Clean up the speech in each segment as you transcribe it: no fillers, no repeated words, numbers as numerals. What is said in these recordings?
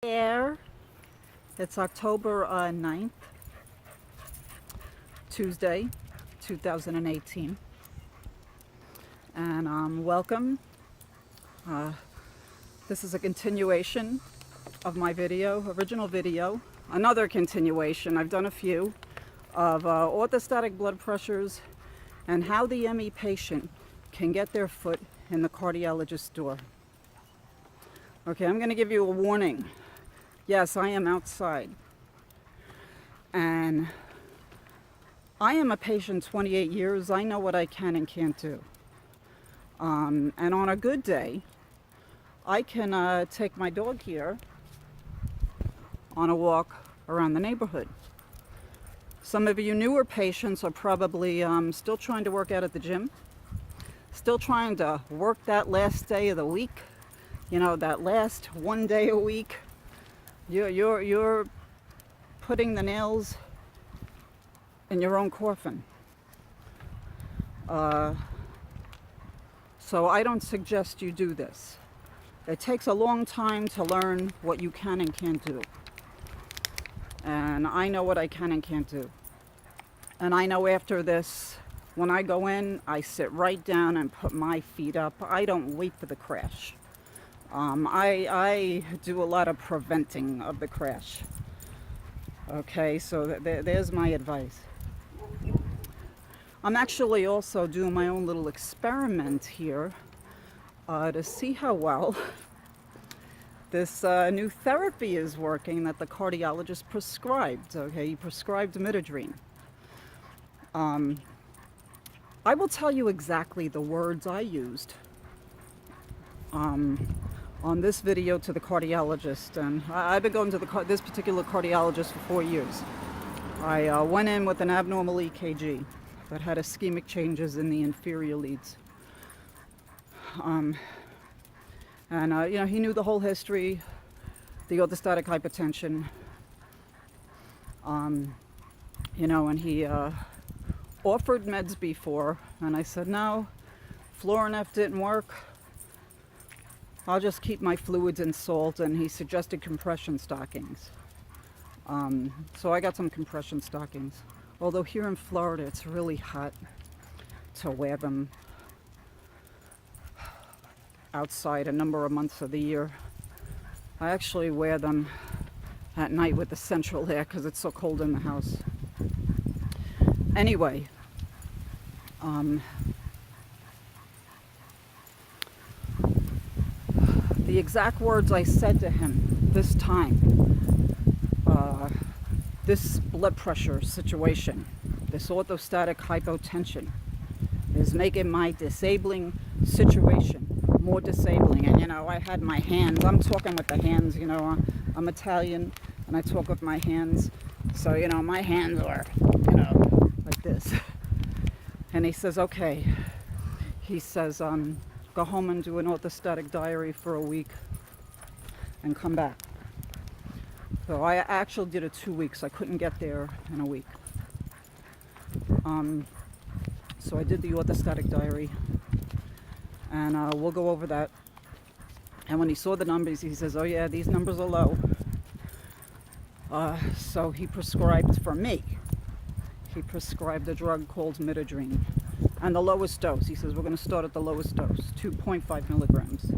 There, it's October 9th, Tuesday, 2018, and welcome. This is a continuation of my original video, another continuation, I've done a few, of orthostatic blood pressures and how the ME patient can get their foot in the cardiologist's door. Okay, I'm going to give you a warning. Yes, I am outside. And I am a patient 28 years. I know what I can and can't do. And on a good day, I can take my dog here on a walk around the neighborhood. Some of you newer patients are probably still trying to work out at the gym, still trying to work that last day of the week, you know, that last one day a week. You're putting the nails in your own coffin. So I don't suggest you do this. It takes a long time to learn what you can and can't do. And I know what I can and can't do. And I know after this, when I go in, I sit right down and put my feet up. I don't wait for the crash. I do a lot of preventing of the crash. Okay, so there's my advice. I'm actually also doing my own little experiment here to see how well this new therapy is working that the cardiologist prescribed. Okay, he prescribed midodrine. I will tell you exactly the words I used on this video to the cardiologist, and I've been going to this particular cardiologist for 4 years. I went in with an abnormal EKG that had ischemic changes in the inferior leads. You know, he knew the whole history, the orthostatic hypertension, you know, and he offered meds before, and I said, no, Florinef didn't work. I'll just keep my fluids and salt, and he suggested compression stockings. So I got some compression stockings. Although here in Florida, it's really hot to wear them outside a number of months of the year. I actually wear them at night with the central air because it's so cold in the house. Anyway, the exact words I said to him this time, this blood pressure situation, this orthostatic hypotension is making my disabling situation more disabling. And you know, I had my hands, I'm talking with the hands, you know, I'm Italian and I talk with my hands. So, you know, my hands are, you know, like this. And he says, okay. He says, go home and do an orthostatic diary for a week and come back. So I actually did it 2 weeks. I couldn't get there in a week. So I did the orthostatic diary, and we'll go over that. And when he saw the numbers, he says, oh yeah, these numbers are low. So he prescribed for me. He prescribed a drug called midodrine. And the lowest dose, he says, we're going to start at the lowest dose, 2.5 milligrams.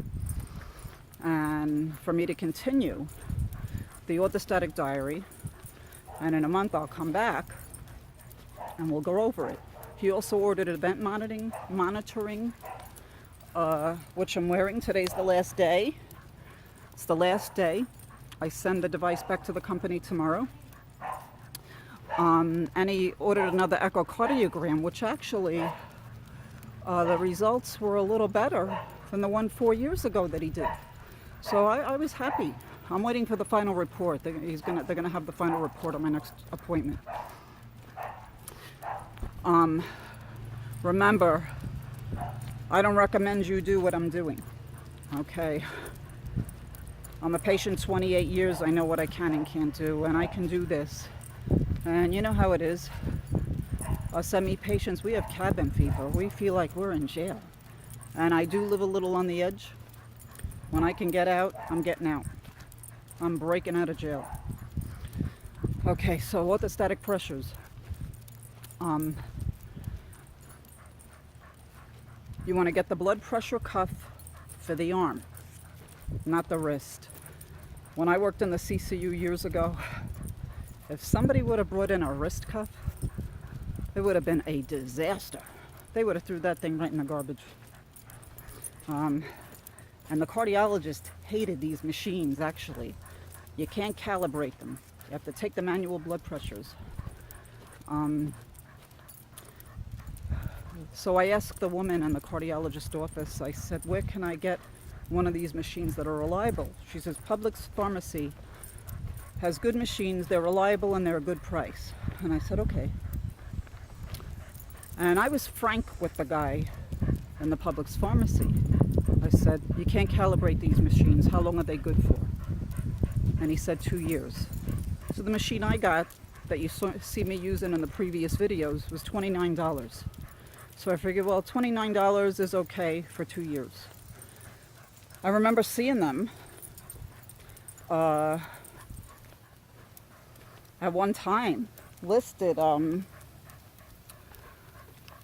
And for me to continue the orthostatic diary, and in a month I'll come back and we'll go over it. He also ordered event monitoring, which I'm wearing. Today's the last day. It's the last day. I send the device back to the company tomorrow. And he ordered another echocardiogram, which actually the results were a little better than the one 4 years ago that he did. So I was happy. I'm waiting for the final report. They're gonna have the final report on my next appointment. Remember, I don't recommend you do what I'm doing. Okay. I'm a patient 28 years. I know what I can and can't do, and I can do this. And you know how it is. Us ME patients, we have cabin fever. We feel like we're in jail. And I do live a little on the edge. When I can get out, I'm getting out. I'm breaking out of jail. Okay, so orthostatic pressures. You want to get the blood pressure cuff for the arm, not the wrist. When I worked in the CCU years ago, if somebody would have brought in a wrist cuff, it would have been a disaster. They would have threw that thing right in the garbage. And the cardiologist hated these machines, actually. You can't calibrate them. You have to take the manual blood pressures. So I asked the woman in the cardiologist office, I said, where can I get one of these machines that are reliable? She says, Publix Pharmacy has good machines, they're reliable, and they're a good price. And I said, okay. And I was frank with the guy in the Publix Pharmacy. I said, you can't calibrate these machines. How long are they good for? And he said 2 years. So the machine I got that you see me using in the previous videos was $29. So I figured, well, $29 is okay for 2 years. I remember seeing them at one time listed, for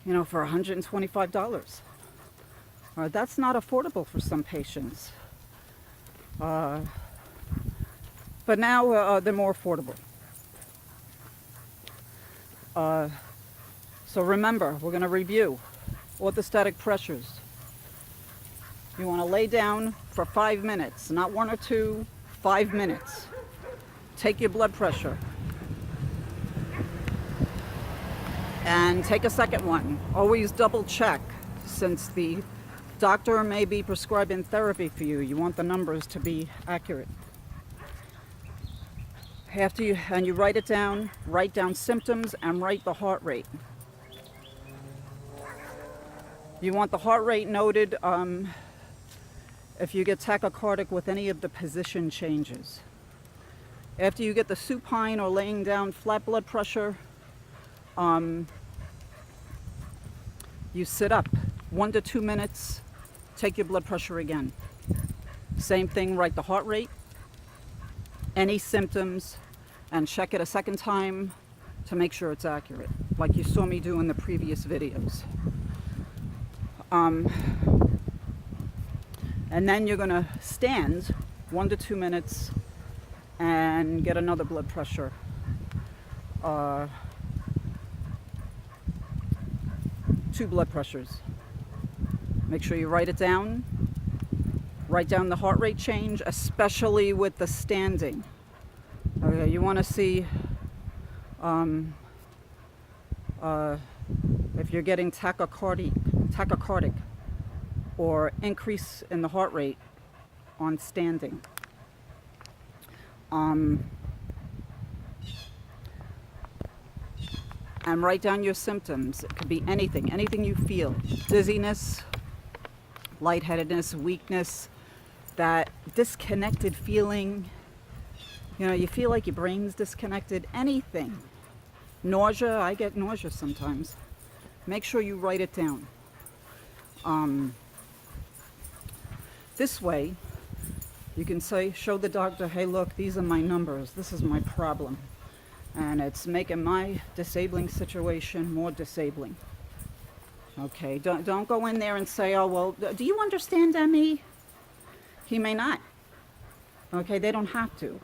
$125. That's not affordable for some patients. But now they're more affordable. So remember, we're going to review orthostatic pressures. You want to lay down for 5 minutes, not 1 or 2, 5 minutes. Take your blood pressure. And take a second one. Always double check, since the doctor may be prescribing therapy for you. You want the numbers to be accurate. After you write it down, write down symptoms and write the heart rate. You want the heart rate noted if you get tachycardic with any of the position changes. After you get the supine or laying down flat blood pressure, you sit up 1 to 2 minutes, take your blood pressure again. Same thing, write the heart rate, any symptoms, and check it a second time to make sure it's accurate, like you saw me do in the previous videos. And then you're going to stand 1 to 2 minutes and get another blood pressure. 2 blood pressures. Make sure you write it down. Write down the heart rate change, especially with the standing. Okay, you want to see if you're getting tachycardic or increase in the heart rate on standing. And write down your symptoms. It could be anything you feel. Dizziness, lightheadedness, weakness, that disconnected feeling. You feel like your brain's disconnected. Anything. Nausea, I get nausea sometimes. Make sure you write it down. This way, you can show the doctor, hey, look, these are my numbers. This is my problem. And it's making my disabling situation more disabling. Okay, don't go in there and say, oh, well, do you understand ME? He may not. Okay, they don't have to.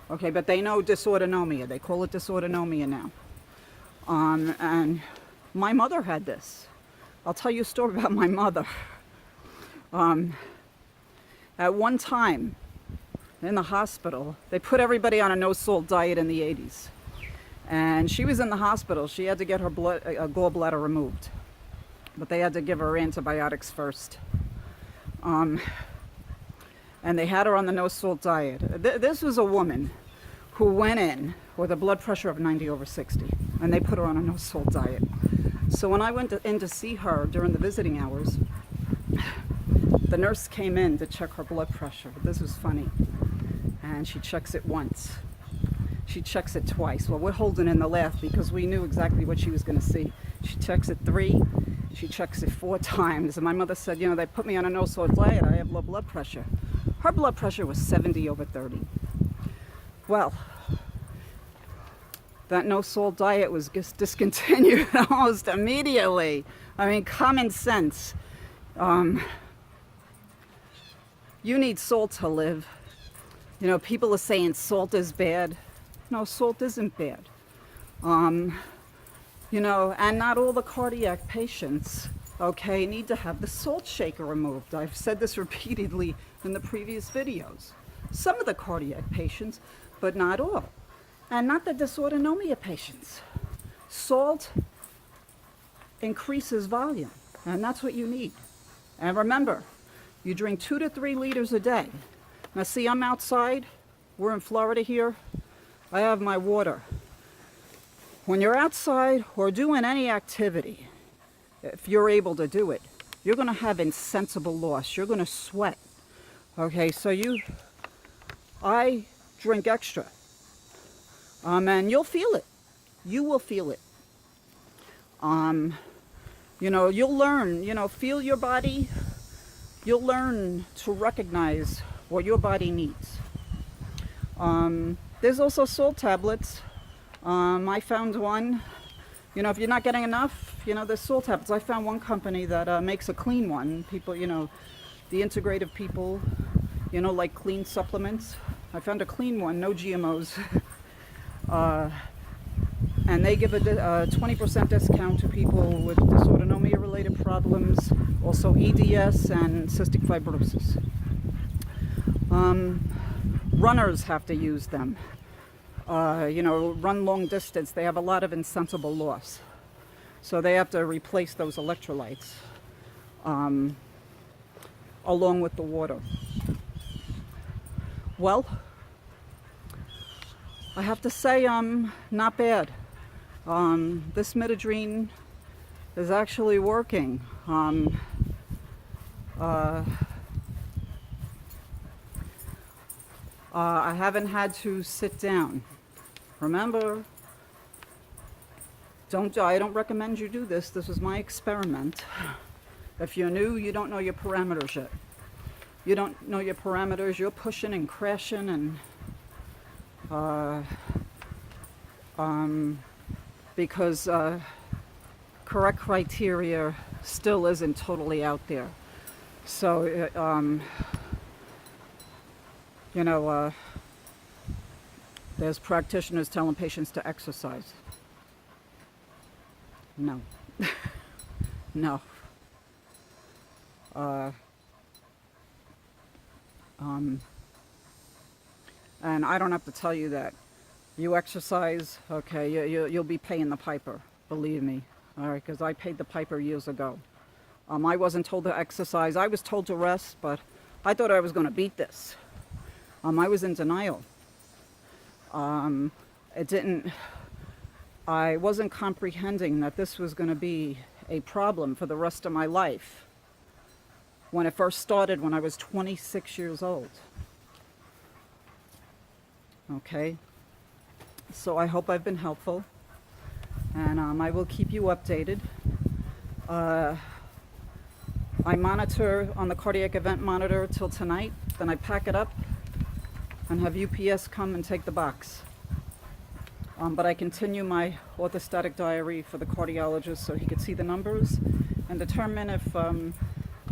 Okay, but they know dysautonomia. They call it dysautonomia now. And my mother had this. I'll tell you a story about my mother. At one time in the hospital, they put everybody on a no-salt diet in the 80s. And she was in the hospital. She had to get her gallbladder removed. But they had to give her antibiotics first. And they had her on the no-salt diet. This was a woman who went in with a blood pressure of 90/60. And they put her on a no-salt diet. So when I went in to see her during the visiting hours, the nurse came in to check her blood pressure. This was funny. And she checks it once. She checks it twice. Well, we're holding in the laugh because we knew exactly what she was going to see. She checks it 3. She checks it 4 times. And my mother said, they put me on a no-salt diet. I have low blood pressure. Her blood pressure was 70/30. Well, that no salt diet was discontinued almost immediately. I mean, common sense. You need salt to live. You know, people are saying salt is bad. No, salt isn't bad. You know, and not all the cardiac patients, okay, need to have the salt shaker removed. I've said this repeatedly in the previous videos. Some of the cardiac patients, but not all. And not the dysautonomia patients. Salt increases volume, and that's what you need. And remember, you drink 2 to 3 liters a day. Now see, I'm outside. We're in Florida here. I have my water. When you're outside or doing any activity, if you're able to do it, you're going to have insensible loss. You're going to sweat. Okay, so I drink extra. And you'll feel it. You will feel it. You know, you'll learn, you know, feel your body. You'll learn to recognize what your body needs. There's also salt tablets. I found one. You know, if you're not getting enough, you know, there's salt tablets. I found one company that makes a clean one. People, you know, the integrative people, you know, like clean supplements. I found a clean one, no GMOs. And they give a 20% discount to people with dysautonomia related problems, also EDS and cystic fibrosis. Runners have to use them. You know, run long distance, they have a lot of insensible loss. So they have to replace those electrolytes along with the water. Well, I have to say, not bad. This midodrine is actually working. I haven't had to sit down. Remember, I don't recommend you do this. This was my experiment. If you're new, you don't know your parameters yet. You don't know your parameters, you're pushing and crashing and because correct criteria still isn't totally out there. So, you know, there's practitioners telling patients to exercise. No. No. And I don't have to tell you that. You exercise, okay, you'll be paying the piper, believe me. All right, because I paid the piper years ago. I wasn't told to exercise. I was told to rest, but I thought I was going to beat this. I was in denial. I wasn't comprehending that this was going to be a problem for the rest of my life when it first started when I was 26 years old. Okay, so I hope I've been helpful, and I will keep you updated. I monitor on the cardiac event monitor till tonight, then I pack it up and have UPS come and take the box. But I continue my orthostatic diary for the cardiologist so he could see the numbers and determine if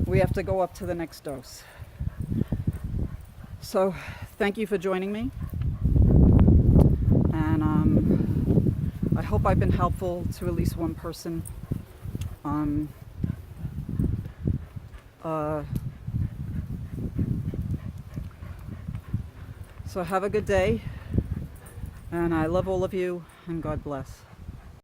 we have to go up to the next dose. So thank you for joining me. And I hope I've been helpful to at least one person. So have a good day, and I love all of you, and God bless.